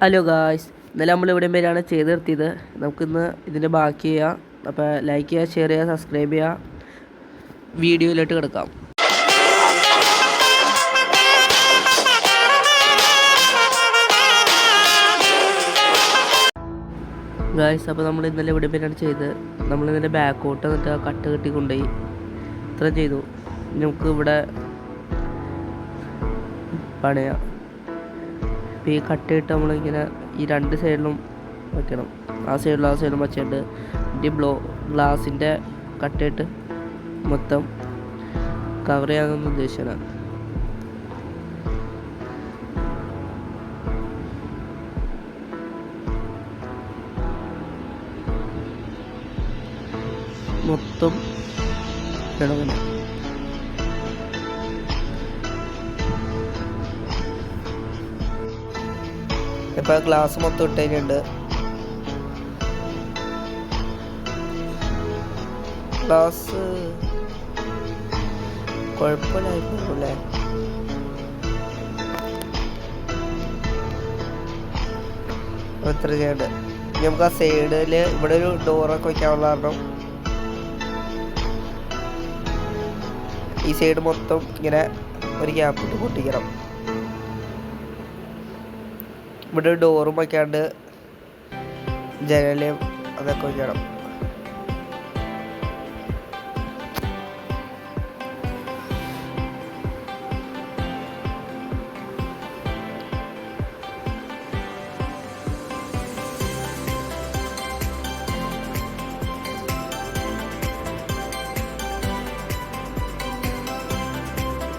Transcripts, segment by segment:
Hello guys, ഇന്നലെ നമ്മൾ ഇവിടെ വരെയാണ് ചെയ്ത് നിർത്തിയത്. നമുക്കിന്ന് ഇതിൻ്റെ ബാക്കി ചെയ്യാം. അപ്പോൾ ലൈക്ക് ചെയ്യുക, ഷെയർ ചെയ്യുക, സബ്സ്ക്രൈബ് ചെയ്യുക. വീഡിയോയിലോട്ട് കിടക്കാം. ഗായ്സ്, അപ്പോൾ നമ്മൾ ഇന്നലെ ഇവിടെ വരെയാണ് ചെയ്ത്. നമ്മളിതിൻ്റെ ബാക്കോട്ട് എന്നിട്ട് കട്ട് കെട്ടി കൊണ്ടുപോയി ഇത്ര ചെയ്തു. നമുക്ക് ഇവിടെ പണിയാം. അപ്പോൾ ഈ കട്ടയിട്ട് നമ്മളിങ്ങനെ ഈ രണ്ട് സൈഡിലും വയ്ക്കണം. ആ സൈഡിലും വെച്ചിട്ട് ഈ ഗ്ലാസിൻ്റെ കട്ടയിട്ട് മൊത്തം കവർ ചെയ്യാമെന്ന് ഉദ്ദേശിച്ചാണ്. മൊത്തം ഇടങ്ങനെ ഇപ്പോൾ ഗ്ലാസ് മൊത്തം ഇട്ടതിനുണ്ട്. ഗ്ലാസ് കുഴപ്പമില്ലായിരുന്നല്ലേ? എത്ര ചെയ്യണ്ട്. നമുക്ക് ആ സൈഡിൽ ഇവിടെ ഒരു ഡോറൊക്കെ വയ്ക്കാനുള്ള കാരണം ഈ സൈഡ് മൊത്തം ഇങ്ങനെ ഒരു ഗ്യാപ്പ് ഇട്ട് പൊട്ടിക്കണം. ഇവിടെ ഒരു ഡോറും വയ്ക്കാണ്ട് ജനലും അതൊക്കെ വയ്ക്കണം.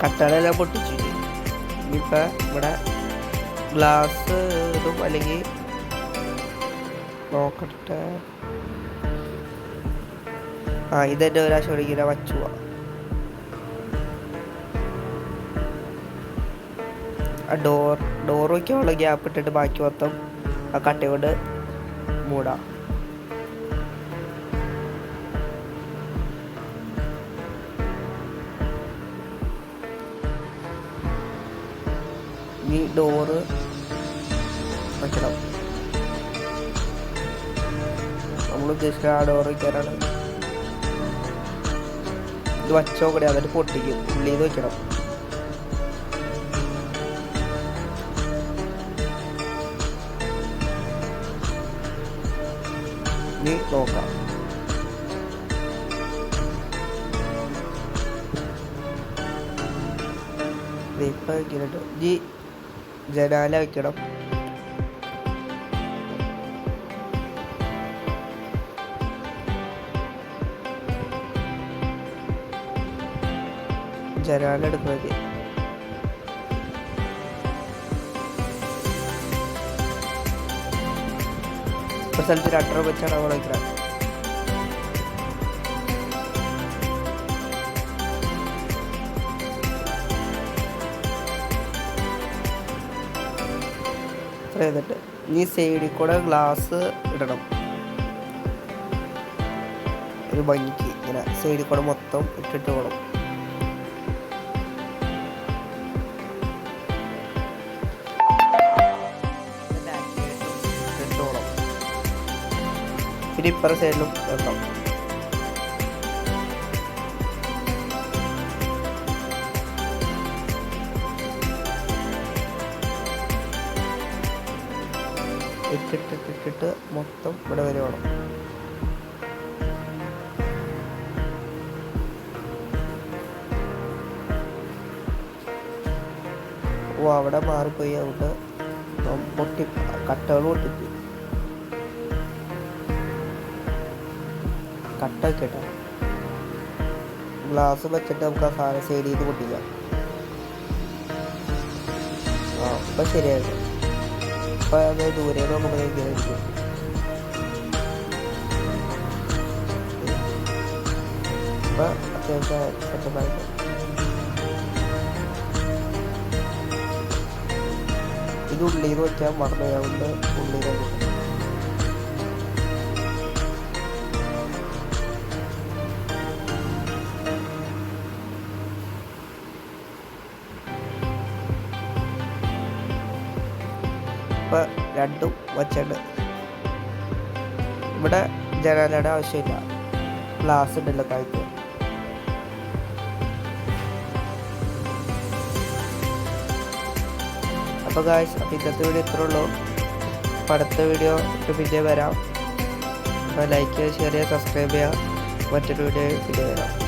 കട്ടകളെല്ലാം പൊട്ടിച്ചു. ഇനിയിപ്പോൾ ഇവിടെ ഗ്ലാസ് ഇതും അല്ലെങ്കിൽ നോക്കട്ടെ. ഇതെൻ്റെ ഒരാശോടെ ഇങ്ങനെ വച്ചു പോവാം. ആ ഡോർ വയ്ക്കാനുള്ള ഗ്യാപ്പ് ഇട്ടിട്ട് ബാക്കി മൊത്തം ആ കട്ടയോട് മൂടാം. ഈ ഡോറ് വയ്ക്കണം. നമ്മൾ ഉദ്ദേശിക്കുന്ന ആ ഡോറ് വയ്ക്കാനാണ്. ഇത് വച്ചോ കൂടെ എന്നിട്ട് പൊട്ടിക്കും. ഉള്ളിൽ നിന്ന് വയ്ക്കണം. ഇനി നോക്കാം. ഇപ്പം വയ്ക്കുന്നുണ്ട്. ഈ ജനാല വയ്ക്കണം. ജനാല എടുക്കുന്നത് ഒരു സ്ഥലത്ത് 2 രൂപ വെച്ചാണ് അവിടെ വയ്ക്കണം. ചെയ്തിട്ട് ഈ സൈഡിൽ കൂടെ ഗ്ലാസ് ഇടണം. ഒരു ഭംഗിക്ക് ഇങ്ങനെ സൈഡിൽ കൂടെ മൊത്തം ഇട്ടിട്ട് പോകണം. പിന്നെ ഇപ്പുറ സൈഡിലും ഇടണം. ഇട്ടിട്ട് മൊത്തം ഇവിടെ വരെ വേണം. അവിടെ മാറിപ്പോയി. അവിടെ കട്ടകൾ പൊട്ടിപ്പോയി. കട്ട കേട്ടോ. ഗ്ലാസ് വെച്ചിട്ട് നമുക്ക് ആ സാധനം സൈഡിൽ നിന്ന് പൊട്ടിക്കാം. ഇപ്പം ശരിയായിട്ട് ഇപ്പം അത് ദൂരെ നോക്കുമ്പോൾ ഇങ്ങനെ ഇരിക്കും. ഇപ്പം അത്യാവശ്യം സെറ്റപ്പായിട്ട് ഇത് ഉള്ളിൽ നിന്ന് വയ്ക്കാൻ മറന്നു. അതുകൊണ്ട് ഉള്ളിൽ നിന്ന് ഇപ്പോൾ രണ്ടും വച്ചുണ്ട്. ഇവിടെ ജനാലയുടെ ആവശ്യമില്ല, ഗ്ലാസ് ഉണ്ടല്ലോ താഴത്ത്. അപ്പോൾ ഗായ്സ്, അപ്പോൾ ഇന്നത്തെ വീഡിയോ ഇത്രേ ഉള്ളൂ. അപ്പോൾ അടുത്ത വീഡിയോ പിന്നെ വരാം. അപ്പോൾ ലൈക്ക് ചെയ്യുക, ഷെയർ ചെയ്യുക, സബ്സ്ക്രൈബ് ചെയ്യുക. മറ്റൊരു വീഡിയോ പിന്നെ വരാം.